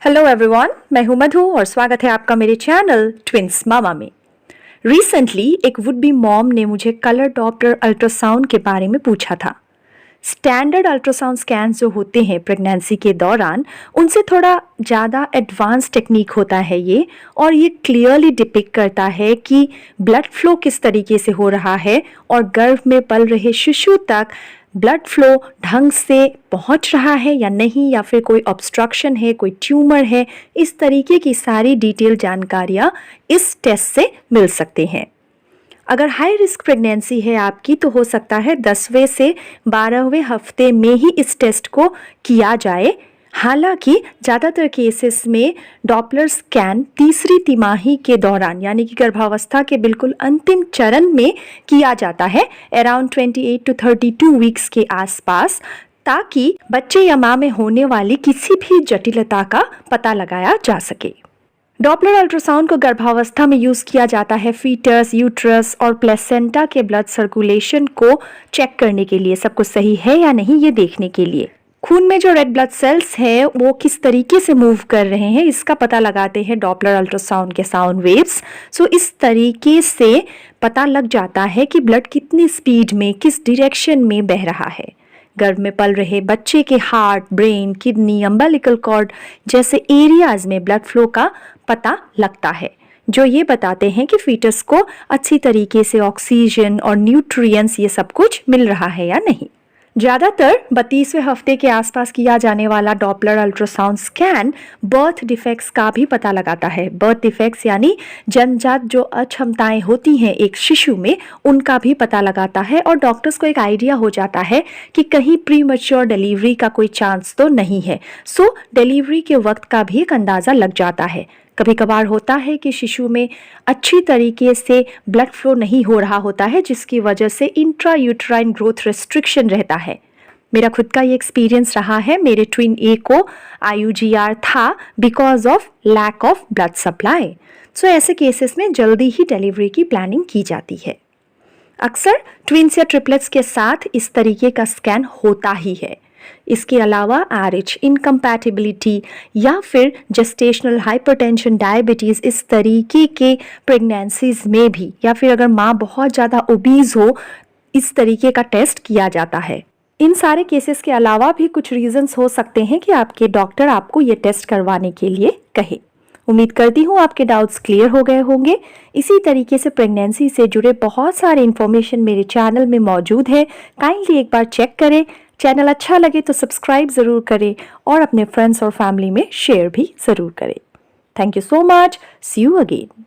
Hello everyone, मैं हूं मधु और स्वागत है आपका मेरे चैनल ट्विंस मामा में। रिसेंटली एक वुड बी मॉम ने मुझे कलर डॉपलर अल्ट्रासाउंड के बारे में पूछा था। स्टैंडर्ड अल्ट्रासाउंड स्कैन जो होते हैं प्रेगनेंसी के दौरान, उनसे थोड़ा ज़्यादा एडवांस टेक्निक होता है ये, और ये क्लियरली डिपिक्ट करता है कि ब्लड फ्लो किस तरीके से हो रहा है और गर्भ में पल रहे शिशु तक ब्लड फ्लो ढंग से पहुंच रहा है या नहीं, या फिर कोई ऑब्स्ट्रक्शन है, कोई ट्यूमर है। इस तरीके की सारी डिटेल जानकारियाँ इस टेस्ट से मिल सकते हैं। अगर हाई रिस्क प्रेगनेंसी है आपकी, तो हो सकता है 10वें से 12वें हफ्ते में ही इस टेस्ट को किया जाए। हालांकि ज़्यादातर केसेस में डॉपलर स्कैन तीसरी तिमाही के दौरान, यानी कि गर्भावस्था के बिल्कुल अंतिम चरण में किया जाता है, अराउंड 28 to 32 वीक्स के आसपास, ताकि बच्चे या माँ में होने वाली किसी भी जटिलता का पता लगाया जा सके। डॉपलर अल्ट्रासाउंड को गर्भावस्था में यूज़ किया जाता है फीटस, यूट्रस और प्लेसेंटा के ब्लड सर्कुलेशन को चेक करने के लिए, सब कुछ सही है या नहीं ये देखने के लिए। खून में जो रेड ब्लड सेल्स है वो किस तरीके से मूव कर रहे हैं, इसका पता लगाते हैं डॉपलर अल्ट्रासाउंड के साउंड वेव्स। सो इस तरीके से पता लग जाता है कि ब्लड कितनी स्पीड में, किस डायरेक्शन में बह रहा है। गर्भ में पल रहे बच्चे के heart, brain, kidney, umbilical cord जैसे एरियाज में ब्लड फ्लो का पता लगता है, जो ये बताते हैं कि फीटस को अच्छी तरीके से ऑक्सीजन और न्यूट्रिएंट्स ये सब कुछ मिल रहा है या नहीं। ज़्यादातर 32वें हफ्ते के आसपास किया जाने वाला Doppler ultrasound scan birth defects का भी पता लगाता है। बर्थ डिफेक्ट्स यानी जन्मजात जो अक्षमताएं होती हैं एक शिशु में, उनका भी पता लगाता है, और डॉक्टर्स को एक आइडिया हो जाता है कि कहीं प्रीमैच्योर डिलीवरी का कोई चांस तो नहीं है। सो डिलीवरी के वक्त का भी एक अंदाज़ा लग जाता है। कभी कभार होता है कि शिशु में अच्छी तरीके से ब्लड फ्लो नहीं हो रहा होता है, जिसकी वजह से इंट्रा यूट्राइन ग्रोथ रेस्ट्रिक्शन रहता है। मेरा खुद का ये एक्सपीरियंस रहा है। मेरे ट्विन ए को IUGR था because of lack of blood supply. So ऐसे केसेस में जल्दी ही डिलीवरी की प्लानिंग की जाती है। अक्सर ट्विन्स या ट्रिपलेट्स के साथ इस तरीके का स्कैन होता ही है। इसके अलावा RH इनकम्पैटिबिलिटी या फिर जेस्टेशनल हाइपरटेंशन, डायबिटीज़, इस तरीके के प्रेगनेंसीज में भी, या फिर अगर माँ बहुत ज़्यादा ओबीज हो, इस तरीके का टेस्ट किया जाता है। इन सारे केसेस के अलावा भी कुछ रीजंस हो सकते हैं कि आपके डॉक्टर आपको ये टेस्ट करवाने के लिए कहे। उम्मीद करती हूँ आपके डाउट्स क्लियर हो गए होंगे। इसी तरीके से प्रेगनेंसी से जुड़े बहुत सारे इन्फॉर्मेशन मेरे चैनल में मौजूद है। काइंडली एक बार चेक करें। चैनल अच्छा लगे तो सब्सक्राइब ज़रूर करें और अपने फ्रेंड्स और फैमिली में शेयर भी ज़रूर करें। Thank you so much. See you again.